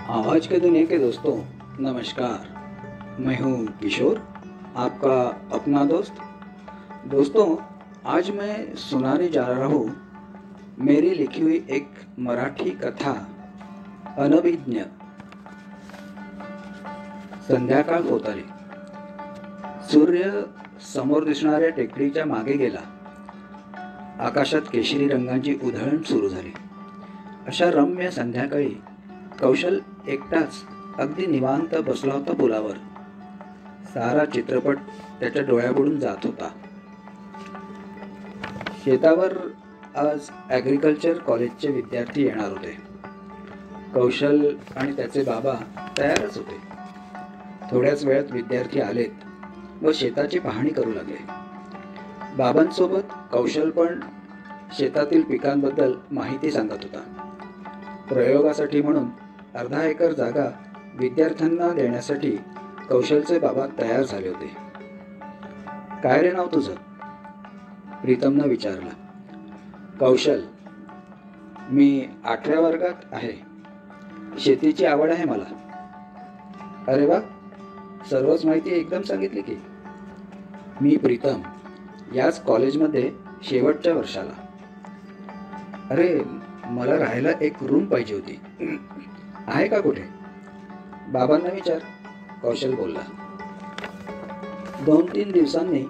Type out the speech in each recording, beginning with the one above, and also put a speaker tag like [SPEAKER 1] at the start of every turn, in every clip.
[SPEAKER 1] आवाज के दुनिया के दोस्तों, नमस्कार। मैं हूं किशोर, आपका अपना दोस्त। दोस्तों, आज मैं सुनाने जा रहा हूं मेरी लिखी हुई एक मराठी कथा, अनभिज्ञ। संध्याकाळ होत आली। सूर्य समोर दिसणाऱ्या टेकडीच्या मागे गेला। आकाशात केशरी रंगांची उधळण सुरू झाली। अशा रम्य संध्याकाळी कौशल एकटाच अगदी निवांत बसला होता पुलावर। सारा चित्रपट त्याच्या डोळ्यापुढून जात होता। शेतावर आज ॲग्रिकल्चर कॉलेजचे विद्यार्थी येणार होते। कौशल आणि त्याचे बाबा तयारच होते। थोड्याच वेळात विद्यार्थी आलेत व शेताची पाहणी करू लागले। बाबांसोबत कौशल पण शेतातील पिकांबद्दल माहिती सांगत होता। प्रयोगासाठी म्हणून अर्धा एकर जागा विद्यार्थ्यांना देण्यासाठी कौशलचे बाबा तयार झाले होते। काय रे नाव तुझं? प्रीतमनं विचारलं। कौशल, मी 8व्या वर्गात आहे। शेतीची आवड आहे मला। अरे वा, सर्वच माहिती एकदम सांगितली की। मी प्रीतम, याच कॉलेजमध्ये शेवटच्या वर्षाला। अरे, मला राहायला एक रूम पाहिजे होती, आहे का कुठे? बाबांना विचार, कौशल बोलला। 2-3 दिवसांनी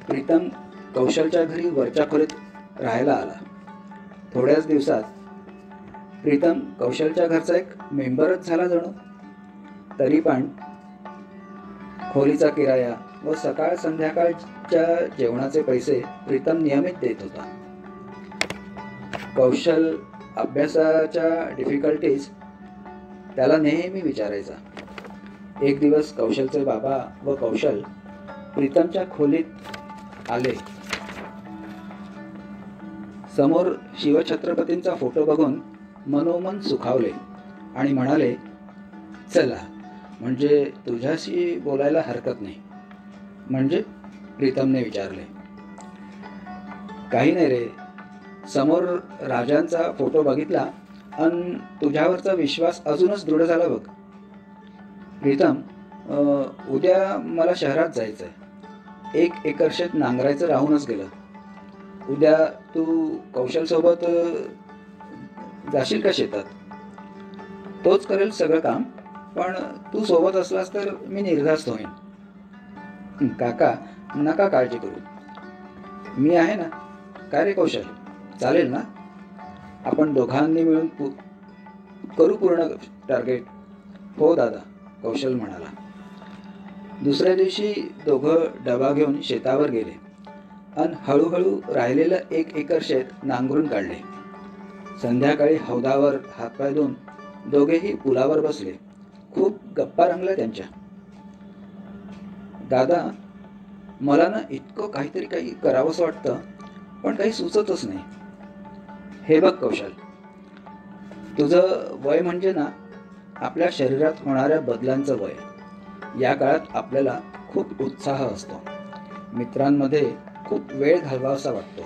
[SPEAKER 1] प्रीतम कौशलच्या घरी वरच्या खोलीत राहायला आला। थोड्याच दिवसात प्रीतम कौशलच्या घरचा एक मेंबरच झाला जणू। तरी पण खोलीचा किराया व सकाळ संध्याकाळच्या जेवणाचे पैसे प्रीतम नियमित देत होता। कौशल अभ्यासाच्या डिफिकल्टीज त्याला नेहमी विचारायचा। एक दिवस कौशलचे बाबा व कौशल प्रीतमच्या खोलीत आले। समोर शिवछत्रपतींचा फोटो बघून मनोमन सुखावले आणि म्हणाले, चला, म्हणजे तुझ्याशी बोलायला हरकत नाही। म्हणजे? प्रीतमने विचारले। काही नाही रे, समोर राजांचा फोटो बघितला आणि तुझ्यावरचा विश्वास अजूनच दृढ झाला बघ। प्रीतम, उद्या मला शहरात जायचं आहे। 1 एकर शेत नांगरायचं राहूनच गेलं। उद्या तू कौशलसोबत जाशील का शेतात? तोच करेल सगळं काम, पण तू सोबत असलास तर मी निर्धास्त होईन। काका, नका काळजी करू, मी आहे ना। काय रे कौशल, चालेल ना? आपण दोघांनी मिळून करू पूर्ण टार्गेट। हो दादा, कौशल म्हणाला। दुसऱ्या दिवशी दोघं डबा घेऊन शेतावर गेले आणि हळूहळू राहिलेलं 1 एकर शेत नांगरून काढले। संध्याकाळी हौदावर हातपाय धुवून दोघेही पुलावर बसले। खूप गप्पा रंगल्या त्यांच्या। दादा, मला ना इतकं काही करावंसं वाटतं, पण काही सुचतच नाही। हे बघ कौशल, तुझं वय म्हणजे ना आपल्या शरीरात होणाऱ्या बदलांचं वय। या काळात आपल्याला खूप उत्साह असतो, मित्रांमध्ये खूप वेळ घालवावासा वाटतो,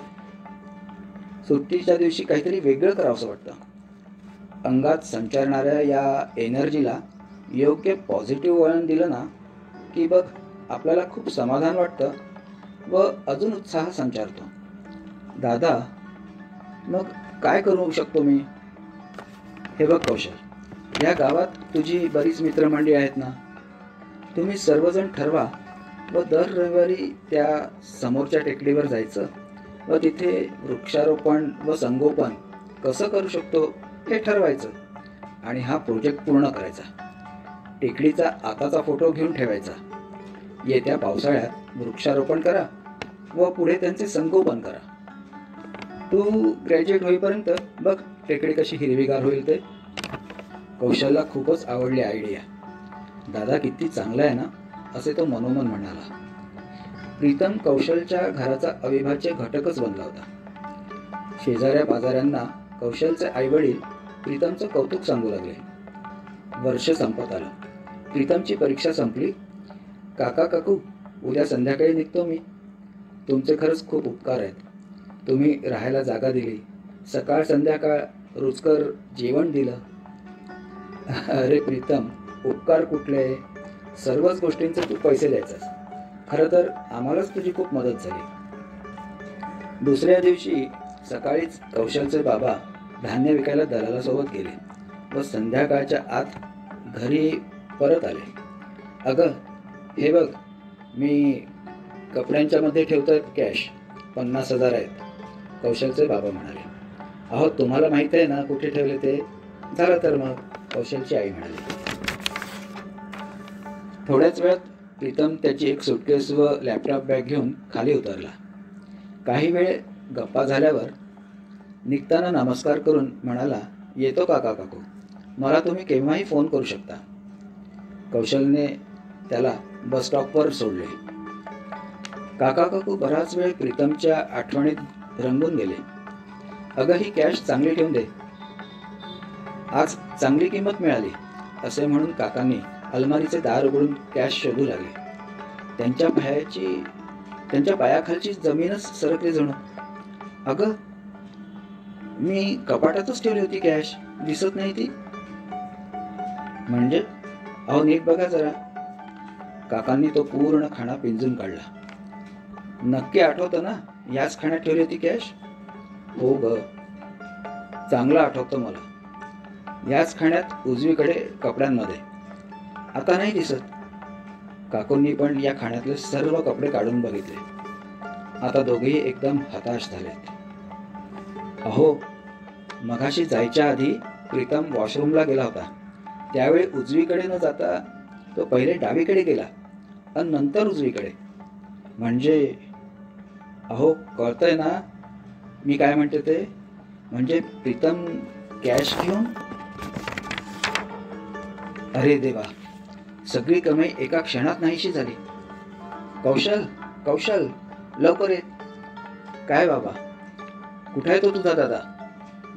[SPEAKER 1] सुट्टीच्या दिवशी काहीतरी वेगळं करावंसं वाटतं। अंगात संचारणाऱ्या या एनर्जीला योग्य पॉझिटिव्ह वळण दिलं ना की बघ, आपल्याला खूप समाधान वाटतं व अजून उत्साह संचारतो। दादा, मग काय करू शकतो मी? हे बघ कौशल, या गावात तुझी बरीच मित्रमंडळी आहेत ना। तुम्ही सर्वजण ठरवा व दर रविवारी त्या समोरच्या टेकडीवर जायचं व तिथे वृक्षारोपण व संगोपन कसं करू शकतो हे ठरवायचं आणि हा प्रोजेक्ट पूर्ण करायचा। टेकडीचा आताचा फोटो घेऊन ठेवायचा। येत्या पावसाळ्यात वृक्षारोपण करा व पुढे त्यांचे संगोपन करा। तू ग्रॅज्युएट होईपर्यंत बघ टेकडी कशी हिरवीगार होईल ते। कौशलला खूपच आवडली आयडिया। दादा किती चांगला आहे ना, असे तो मनोमन म्हणाला। प्रीतम कौशलच्या घराचा अविभाज्य घटकच बनला होता। शेजाऱ्या पाजाऱ्यांना कौशलचे आईवडील प्रीतमचं कौतुक सांगू लागले। वर्ष संपत आलं। प्रीतमची परीक्षा संपली। काका काकू, उद्या संध्याकाळी निघतो मी। तुमचे खरंच खूप उपकार आहेत। तुम्ही राहायला जागा दिली, सकाळ संध्याकाळ रुचकर जेवण दिलं। अरे प्रीतम, उपकार कुठले? सर्वच गोष्टींचे तू पैसे द्यायचास. खरं तर आम्हालाच तुझी खूप मदत झाली. दुसऱ्या दिवशी सकाळीच कौशलचे बाबा धान्य विकायला दलालासोबत गेले व संध्याकाळच्या आत घरी परत आले. अगं, हे बघ, मी कपड्यांच्या मध्ये ठेवतोय कॅश, 50,000 आहेत, कौशलचे बाबा म्हणाले. अहो, तुम्हाला माहिती आहे ना कुठे ठेवले ते? झालं तर मग, कौशलची आई म्हणाली. थोड्याच वेळात प्रीतम त्याची एक सुटकेस व लॅपटॉप बॅग घेऊन खाली उतरला. काही वेळ गप्पा झाल्यावर निघताना नमस्कार करून म्हणाला, येतो काका काकू, मला तुम्ही केव्हाही फोन करू शकता. कौशलने त्याला बस स्टॉपवर सोडले. काका काकू बराच वेळ प्रीतमच्या आठवणीत रंगून गेले. अगं, ही कॅश चांगली ठेवून दे, आज चांगली किंमत मिळाली, असे म्हणून काकांनी अलमारीचे दार उघडून कॅश शोधू लागले. त्यांच्या पायाखालची जमीनच सरकली जणू. अगं, मी कपाटातच ठेवली होती कॅश, दिसत नाही ती. म्हणजे? अहो, नीट बघा जरा. काकांनी तो पूर्ण खाणा पिंजून काढला. नक्की आठवतं ना, याच खाण्यात ठेवली होती कॅश? हो ग, चांगलं आठवतं मला. याच खाण्यात उजवीकडे कपड्यांमध्ये. आता नाही दिसत. काकूंनी पण या खाण्यातले सर्व कपडे काढून बघितले. आता दोघेही एकदम हताश झालेत. अहो, मगाशी जायच्या आधी प्रीतम वॉशरूमला गेला होता. त्यावेळी उजवीकडे न जाता तो पहिले डावीकडे गेला आणि नंतर उजवीकडे. म्हणजे, अहो, कळतंय ना मी काय म्हणते ते? म्हणजे प्रीतम कॅश घेऊन. अरे देवा, सगळी कमाई एका क्षणात नाहीशी झाली. कौशल, कौशल, लवकर ये. काय बाबा, कुठे आहे तो तुझा दादा?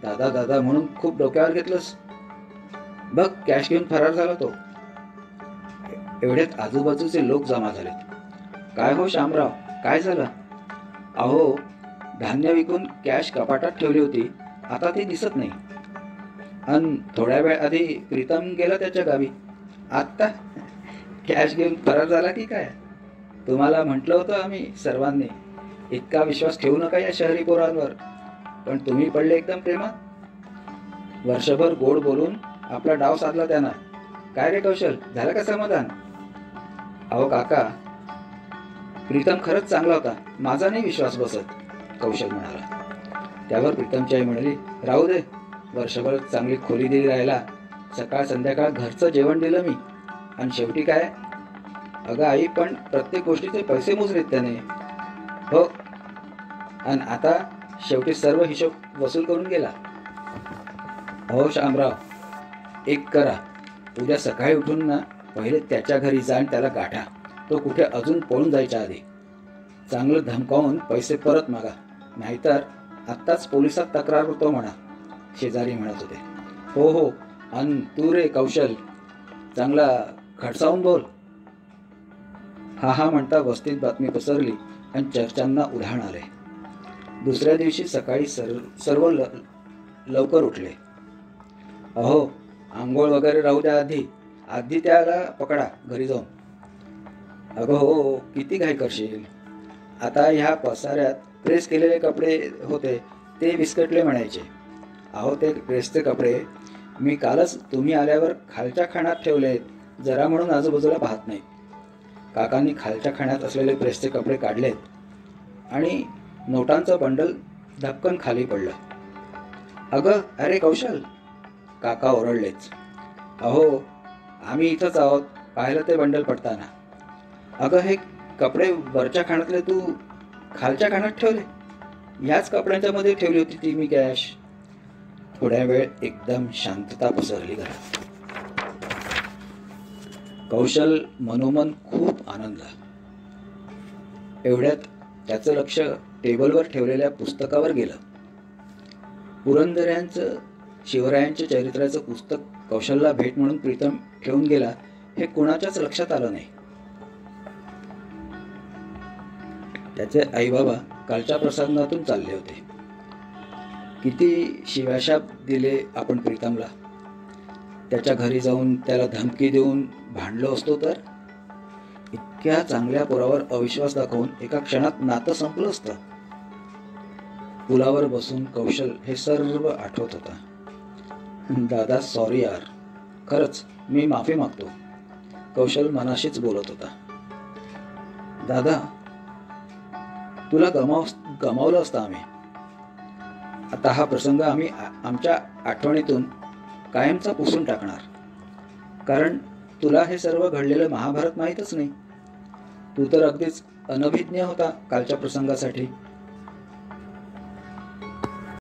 [SPEAKER 1] दादा दादा म्हणून खूप डोक्यावर घेतलंस. बघ, कॅश घेऊन फरार झाला तो. एवढ्यात आजूबाजूचे लोक जमा झाले. काय हो शामराव, काय झालं? अहो, धान्य विकून कॅश कपाटात ठेवली होती, आता ती दिसत नाही. आणि थोड्या वेळ आधी प्रीतम गेला त्याच्या गावी. आत्ता कॅश घेऊन फरार झाला की काय? तुम्हाला म्हटलं होतं आम्ही सर्वांनी, इतका विश्वास ठेवू नका या शहरी पोरांवर. पण तुम्ही पडले एकदम प्रेमात. वर्षभर गोड बोलून आपला डाव साधला त्यानं. काय रे कौशल, झालं का समाधान? अहो काका, प्रीतम खरंच चांगला होता, माझा नाही विश्वास बसत, कौशल म्हणाला. त्यावर प्रीतमची आई म्हणाली, राहू दे, वर्षभर चांगली खोली दिली राहायला, सकाळ संध्याकाळ घरचं जेवण दिलं मी, आणि शेवटी काय? अगं आई, पण प्रत्येक गोष्टीचे पैसे मोजलेत त्याने. हो, आणि आता शेवटी सर्व हिशोब वसूल करून गेला. अहो शामराव, एक करा, उद्या सकाळी उठून ना पहिले त्याच्या घरी जा आणि त्याला गाठा. तो कुठे अजून पळून जायच्या आधी चांगलं धमकावून पैसे परत मागा, नाहीतर आत्ताच पोलिसात तक्रार होतो म्हणा, शेजारी म्हणत होते. हो हो, आणि तू रे कौशल, चांगला खडसावून बोल. हा हा म्हणता वस्तीत बातमी पसरली आणि चर्चांना उधाण आले. दुसऱ्या दिवशी सकाळी सर्व लवकर उठले. अहो, आंघोळ वगैरे राहू द्या, आधी त्याला पकडा घरी जाऊन. अगं हो, किती घाई करशील? आता ह्या पसाऱ्यात प्रेस केलेले कपडे होते, ते विस्कटले म्हणायचे. अहो, ते प्रेसचे कपडे मी कालच तुम्ही आल्यावर खालच्या खाण्यात ठेवलेत, जरा म्हणून आजूबाजूला पाहत नाही. काकांनी खालच्या खाण्यात असलेले प्रेसचे कपडे काढलेत आणि नोटांचं बंडल धपकन खाली पडलं. अगं, अरे कौशल, काका ओरडलेच. अहो, आम्ही इथंच आहोत, पाहिलं ते बंडल पडताना. अगं, हे कपडे वरच्या खाण्यातले तू खालच्या खाण्यात ठेवले? याच कपड्यांच्या मध्ये ठेवली होती ती मी कॅश. थोड्या वेळ एकदम शांतता पसरली घरात. कौशल मनोमन खूप आनंदला. एवढ्यात त्याचं लक्ष टेबलवर ठेवलेल्या पुस्तकावर गेलं. पुरंदऱ्यांचं शिवरायांच्या चरित्राचं पुस्तक कौशलला भेट म्हणून प्रीतम ठेवून गेला हे कुणाच्याच लक्षात आलं नाही. त्याचे आई बाबा कालच्या प्रसंगातून चालले होते. किती शिव्याशाप दिले आपण प्रीतमला. त्याच्या घरी जाऊन त्याला धमकी देऊन भांडलो असतो तर? इतक्या चांगल्या पोरावर अविश्वास दाखवून एका क्षणात नातं संपलं असतं. पुलावर बसून कौशल हे सर्व आठवत होता. दादा सॉरी यार, खरंच मी माफी मागतो, कौशल मनाशीच बोलत होता. दादा, तुला गमावलं असतं आम्ही. आता हा प्रसंग आम्ही आमच्या आठवणीतून कायमचा पुसून टाकणार. कारण तुला हे सर्व घडलेलं महाभारत माहीतच नाही. तू तर अगदीच अनभिज्ञ होता कालच्या प्रसंगासाठी.